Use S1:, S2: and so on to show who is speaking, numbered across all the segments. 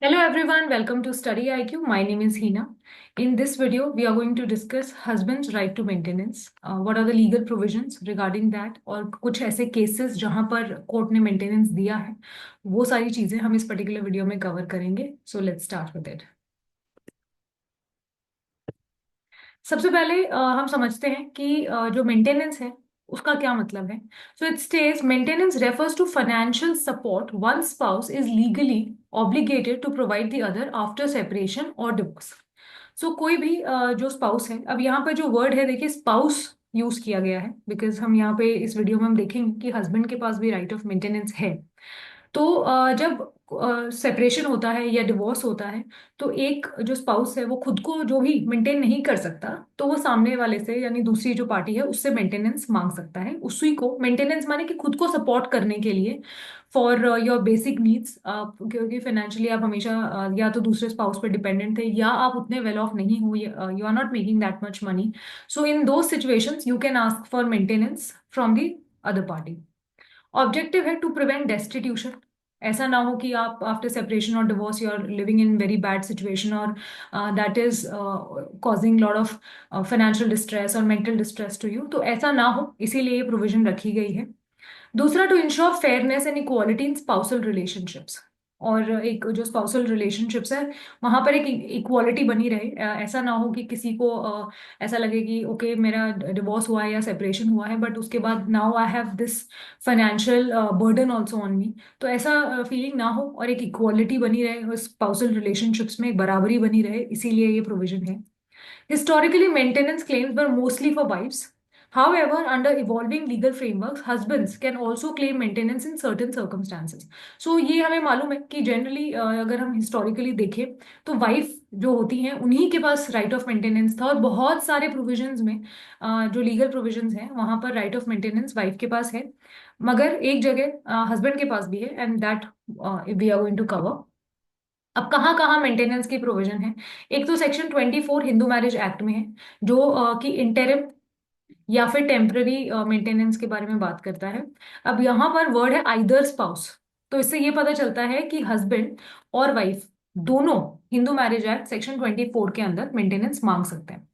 S1: Hello everyone, welcome to Study IQ. My name is Hina. In this video, we are going to discuss husband's right to maintenance. What are the legal provisions regarding that? और कुछ ऐसे cases जहां पर court ने maintenance दिया है, वो सारी चीजें हम इस particular वीडियो में कवर करेंगे. So let's start with it. सबसे पहले हम समझते हैं कि जो मेंटेनेंस है उसका क्या मतलब है. So it states maintenance refers to financial support one spouse is legally obligated to provide the other after separation और डिवोर्स. सो कोई भी जो स्पाउस है, अब यहाँ पे जो वर्ड है देखिए स्पाउस यूज किया गया है बिकॉज हम यहाँ पे इस वीडियो में हम देखेंगे कि हस्बैंड के पास भी राइट ऑफ मेंटेनेंस है. तो जब सेपरेशन होता है या डिवोर्स होता है तो एक जो स्पाउस है वो खुद को जो भी मेंटेन नहीं कर सकता तो वो सामने वाले से यानी दूसरी जो पार्टी है उससे मेंटेनेंस मांग सकता है. उसी को मेंटेनेंस माने कि खुद को सपोर्ट करने के लिए फॉर योर बेसिक नीड्स. क्योंकि फाइनेंशियली आप हमेशा या तो दूसरे स्पाउस पे डिपेंडेंट थे या आप उतने वेल ऑफ नहीं हो, you are not making that much money. So in दो situations you can ask for maintenance from the other party. Objective है टू प्रिवेंट डेस्टिट्यूशन. ऐसा ना हो कि आप आफ्टर सेपरेशन और divorce you are living in very bad situation और that is causing lot of financial distress और mental distress to you. तो ऐसा ना हो इसीलिए ये प्रोविजन रखी गई है. दूसरा, to ensure fairness and equality in spousal relationships. और एक जो स्पाउसल रिलेशनशिप्स है वहां पर एक इक्वालिटी बनी रहे. ऐसा ना हो कि किसी को ऐसा लगे कि ओके मेरा डिवोर्स हुआ है या सेपरेशन हुआ है बट उसके बाद now I have this financial burden also on me. तो ऐसा फीलिंग ना हो और एक इक्वालिटी बनी रहे स्पाउसल रिलेशनशिप्स में, एक बराबरी बनी रहे, इसीलिए ये प्रोविजन है. Historically, maintenance claims were mostly for wives. However, under evolving legal frameworks, husbands can also claim maintenance in certain circumstances. So ये हमें मालूम है कि जनरली अगर हम हिस्टोरिकली देखें तो वाइफ जो होती हैं उन्हीं के पास राइट ऑफ मेंटेनेंस था और बहुत सारे प्रोविजंस में जो लीगल प्रोविजंस हैं वहां पर राइट ऑफ मेंटेनेंस वाइफ के पास है. मगर एक जगह हस्बैंड के पास भी है and that we are going to cover. अब कहाँ कहाँ मेंटेनेंस की प्रोविजन है. एक तो सेक्शन 24 हिंदू मैरिज एक्ट में है जो कि इंटरिम या फिर टेम्पररी मेंटेनेंस के बारे में बात करता है. अब यहाँ पर वर्ड है आइदर स्पाउस. तो इससे ये पता चलता है कि हस्बैंड और वाइफ दोनों हिंदू मैरिज एक्ट सेक्शन 24 के अंदर मेंटेनेंस मांग सकते हैं.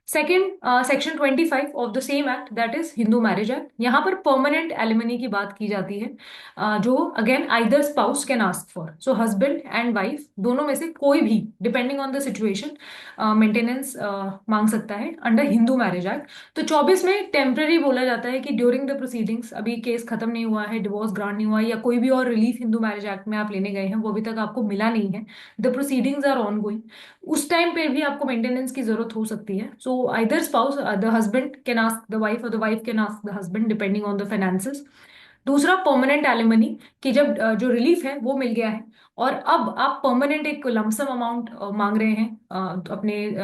S1: Second, section 25 of the same act that is Hindu marriage act. यहाँ पर परमानेंट एलिमनी की बात की जाती है जो again either spouse can ask for. So husband and wife दोनों में से कोई भी depending on the situation maintenance मांग सकता है अंडर हिंदू मैरिज एक्ट. तो 24 में टेम्पररी बोला जाता है कि ड्यूरिंग द प्रोसीडिंग्स, अभी केस खत्म नहीं हुआ है, डिवोर्स ग्रांट नहीं हुआ है या कोई भी और रिलीफ हिंदू मैरिज एक्ट में आप लेने गए हैं वो अभी तक आपको मिला नहीं है, the proceedings are on going, उस टाइम पे भी आपको मेंटेनेंस की जरूरत हो सकती है. So either spouse, the husband can ask the wife और the wife can ask the husband depending on the finances. दूसरा, परमानेंट एलिमनी कि जब जो रिलीफ है वो मिल गया है और अब आप परमानेंट एक लमसम अमाउंट मांग रहे हैं अपने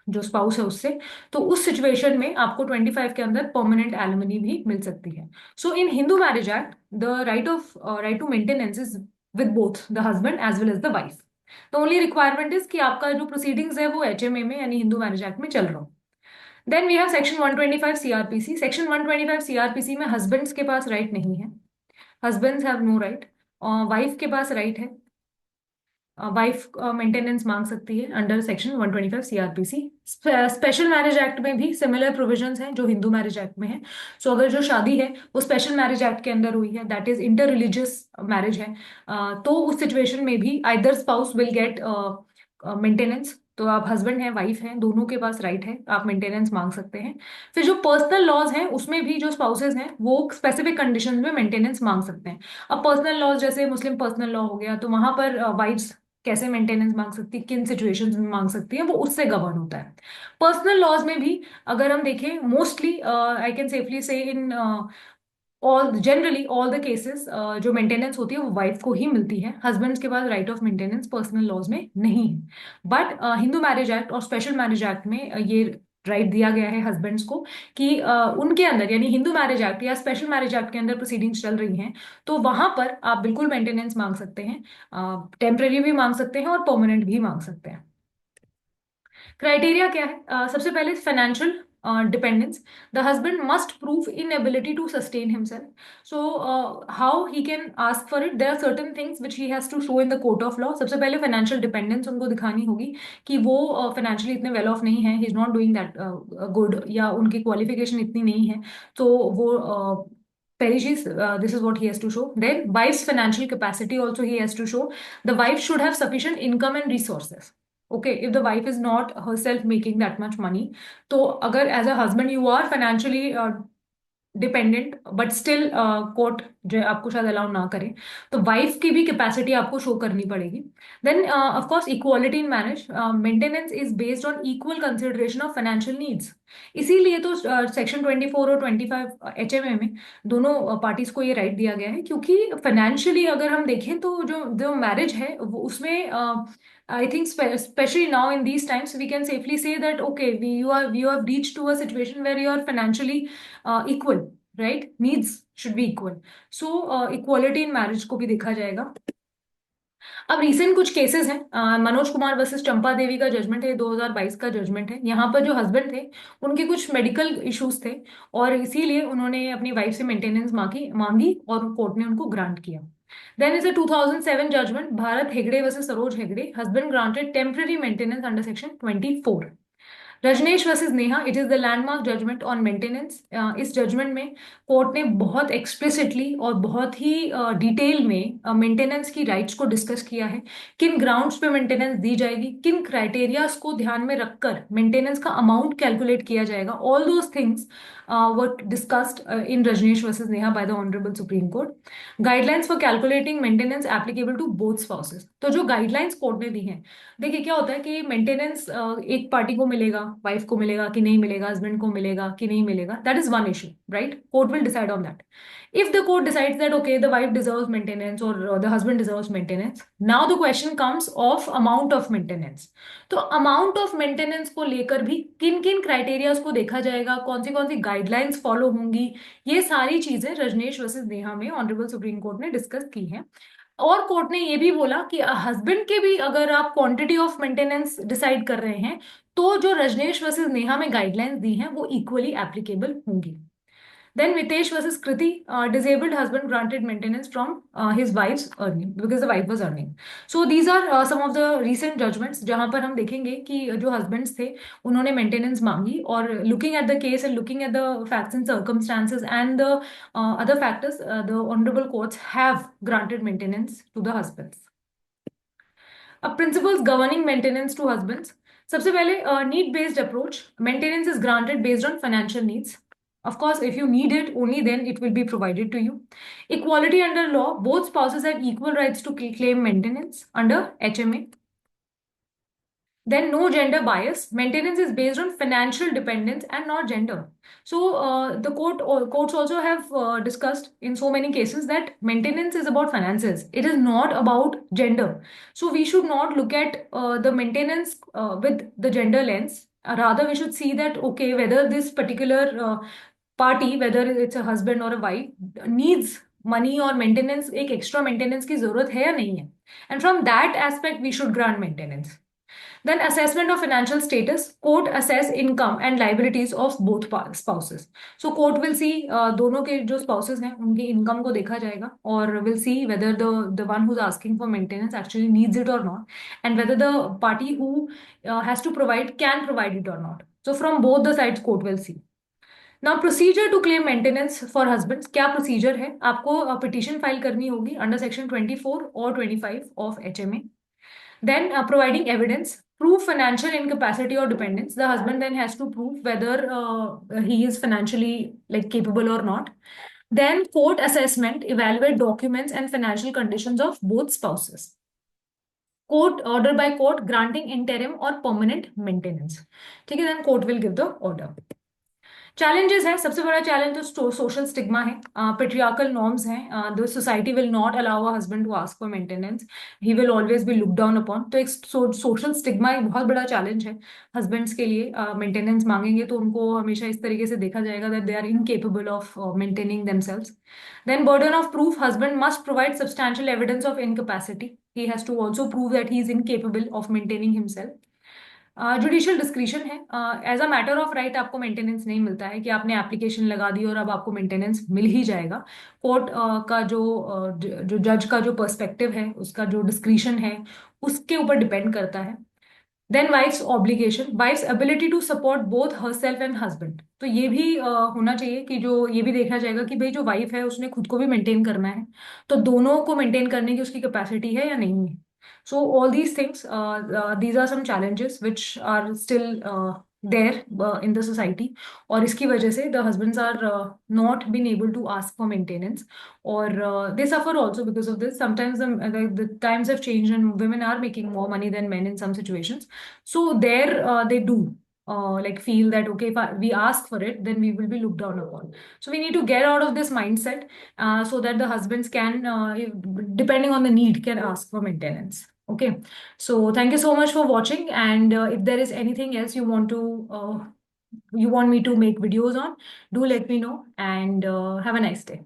S1: जो स्पाउस है उससे, तो उस सिचुएशन में आपको 25 के अंदर परमानेंट एलिमनी भी मिल सकती है. So in Hindu marriage act the right to maintenance is with both the husband as well as the wife. The only requirement is कि आपका जो प्रोसीडिंग्स है वो एचएमए में यानी हिंदू मैरिज एक्ट में चल रहा हो. Then we have section 125 CrPC. Section 125 CrPC में हस्बैंड्स के पास राइट नहीं है. Husbands have no right. Wife के पास राइट है. वाइफ मेंटेनेंस मांग सकती है under section 125 CrPC. Special marriage act में भी सिमिलर प्रोविजंस हैं जो हिंदू मैरिज एक्ट में है. सो अगर जो शादी है वो स्पेशल मैरिज एक्ट के अंदर हुई है, that is inter religious marriage है, तो उस सिचुएशन में भी either spouse will get maintenance. तो आप हस्बैंड हैं वाइफ हैं दोनों के पास राइट है, आप मेंटेनेंस मांग सकते हैं. फिर जो पर्सनल लॉज हैं उसमें भी जो स्पाउसेस हैं वो स्पेसिफिक कंडीशंस में मेंटेनेंस मांग सकते हैं. अब पर्सनल लॉज जैसे मुस्लिम पर्सनल लॉ हो गया तो वहां पर वाइफ्स कैसे मेंटेनेंस मांग सकती है, किन सिचुएशंस में मांग सकती है, वो उससे गवर्न होता है. पर्सनल लॉज में भी अगर हम देखें मोस्टली आई कैन सेफली से in all generally all the cases जो मेंटेनेंस होती है वो वाइफ को ही मिलती है. हस्बैंड्स के पास right of maintenance personal laws में नहीं है. बट हिंदू मैरिज एक्ट और स्पेशल मैरिज एक्ट में ये राइट दिया गया है हस्बैंड्स को कि उनके अंदर यानी हिंदू मैरिज एक्ट या स्पेशल मैरिज एक्ट के अंदर प्रोसीडिंग्स चल रही हैं तो वहां पर आप बिल्कुल मेंटेनेंस मांग सकते हैं. टेम्पररी भी मांग सकते हैं और परमानेंट भी मांग सकते हैं. क्राइटेरिया क्या है? सबसे पहले financial dependence, the husband must prove inability to sustain himself. So how he can ask for it? There are certain things which he has to show in the court of law. सबसे पहले financial dependence उनको दिखानी होगी कि वो financially इतने well off नहीं है, he is not doing that good, या उनकी क्वालिफिकेशन इतनी नहीं है, तो वो पहली चीज, this is what he has to show. Then wife's financial capacity also he has to show. The wife should have sufficient income and resources. Okay, if the wife is not herself making that much money, तो अगर as a husband you are financially dependent but still court जो है आपको शायद allow ना करे, तो wife की भी कैपेसिटी आपको शो करनी पड़ेगी. Then of course equality in marriage, maintenance is based on equal consideration of financial needs. इसीलिए तो सेक्शन 24 और 25 HMA में दोनों पार्टीज को ये राइट दिया गया है, क्योंकि फाइनेंशियली अगर हम देखें तो जो जो मैरिज है वो उसमें I think especially now in these times we can safely say that okay, you have reached to a situation where you are financially equal, right? Needs should be equal. So equality in marriage को भी देखा जाएगा. अब recent कुछ cases हैं, Manoj Kumar versus चंपा देवी का judgement है, 2022 का जजमेंट है. यहाँ पर जो हस्बैंड थे उनके कुछ मेडिकल इश्यूज थे और इसीलिए उन्होंने अपनी वाइफ से मेंटेनेंस मांगी मांगी और कोर्ट ने उनको ग्रांट किया. Then is a 2007 judgment, Bharat Hegde versus Saroj Hegde, husband granted temporary maintenance under section 24. Rajnesh versus Neha, it is the landmark judgment on maintenance. इस जजमेंट में कोर्ट ने बहुत एक्सप्लिसिटली और बहुत ही डिटेल में मेंटेनेंस की राइट्स को डिस्कस किया है, किन ग्राउंड्स पे मेंटेनेंस दी जाएगी, किन क्राइटेरियाज को ध्यान में रखकर मेंटेनेंस का अमाउंट कैलकुलेट किया जाएगा. All those things were discussed in Rajnesh versus Neha by the honourable supreme court. Guidelines for calculating maintenance applicable to both spouses. तो जो गाइडलाइंस कोर्ट ने दी हैं, देखिए क्या होता है कि मेंटेनेंस एक पार्टी को मिलेगा, वाइफ को मिलेगा कि नहीं मिलेगा, हस्बैंड को मिलेगा कि नहीं मिलेगा, that is one issue, right? Court will decide on that. If the court decides that okay, the wife deserves maintenance or the husband deserves maintenance, now the question comes of amount of maintenance. तो amount of maintenance को लेकर भी किन किन criterias को देखा जाएगा, कौन सी गाइडलाइंस फॉलो होंगी, ये सारी चीजें रजनेश वर्सेस नेहा में ऑनरेबल सुप्रीम कोर्ट ने डिस्कस की हैं. और कोर्ट ने ये भी बोला कि हस्बैंड के भी अगर आप क्वांटिटी ऑफ मेंटेनेंस डिसाइड कर रहे हैं, तो जो रजनेश वर्सेस नेहा में गाइडलाइंस दी हैं वो इक्वली एप्लीकेबल होंगी. Then Vitesh versus Kriti, disabled husband granted maintenance from his wife's earning because the wife was earning. So these are some of the recent judgments जहां पर हम देखेंगे कि जो husbands थे उन्होंने maintenance मांगी, और looking at the case and looking at the facts and circumstances and the other factors, the honorable courts have granted maintenance to the husbands. Principles governing maintenance to husbands. सबसे पहले need based approach. Maintenance is granted based on financial needs. Of course, if you need it, only then it will be provided to you. Equality under law, both spouses have equal rights to claim maintenance under HMA. Then no gender bias. Maintenance is based on financial dependence and not gender. So the courts also have discussed in so many cases that maintenance is about finances. It is not about gender. So we should not look at the maintenance with the gender lens. Rather, we should see that okay, whether this particular party, whether it's a husband or a wife, needs money or maintenance, एक extra maintenance की जरूरत है या नहीं है. And from that aspect, we should grant maintenance. Then assessment of financial status. Court assess income and liabilities of both spouses. So court will see दोनों के जो spouses हैं उनकी income को देखा जाएगा, और will see whether the one who's asking for maintenance actually needs it or not, and whether the party who has to provide can provide it or not. So from both the sides court will see. Now procedure to claim maintenance for husband. क्या procedure है? आपको petition file करनी होगी under section 24 और 25 of HMA. Then providing evidence, prove financial incapacity or dependence. The husband then has to prove whether he is financially like capable or not. Then court assessment, evaluate documents and financial conditions of both spouses. Court order by court granting interim or permanent maintenance. ठीक है, then court will give the order. Challenges है, सबसे बड़ा challenge तो social stigma है, patriarchal norms हैं. The society will not allow a husband to ask for maintenance, he will always be look down upon. तो एक सोशल स्टिग्मा एक बहुत बड़ा चैलेंज है हस्बैंड्स के लिए. मेंटेनेंस मांगेंगे तो उनको हमेशा इस तरीके से देखा जाएगा that they are incapable of maintaining themselves. Then burden of proof, husband must provide substantial evidence of incapacity. He has to also prove that he is incapable of maintaining himself. Judicial discretion है। As a matter of right आपको maintenance नहीं मिलता है कि आपने application लगा दी और अब आपको मेंटेनेंस मिल ही जाएगा। कोर्ट का जो जज का जो पर्सपेक्टिव है, उसका जो डिस्क्रिशन है, उसके ऊपर डिपेंड करता है। Then wife's obligation, wife's ability to support both her self and husband. तो ये भी होना चाहिए कि जो ये भी देखा जाएगा कि भाई जो वाइफ है उसने खुद को भी मेंटेन करना है, तो दोनों को मेंटेन करने की उसकी कैपेसिटी है या नहीं है। So all these things, these are some challenges which are still there in the society. और इसकी वजह से the husbands are not been able to ask for maintenance, or they suffer also because of this. Sometimes the times have changed and women are making more money than men in some situations. So there they do like feel that okay, if we ask for it, then we will be looked down upon. So we need to get out of this mindset, so that the husbands can, depending on the need, can ask for maintenance. Okay. So thank you so much for watching. And if there is anything else you want me to make videos on, do let me know. And have a nice day.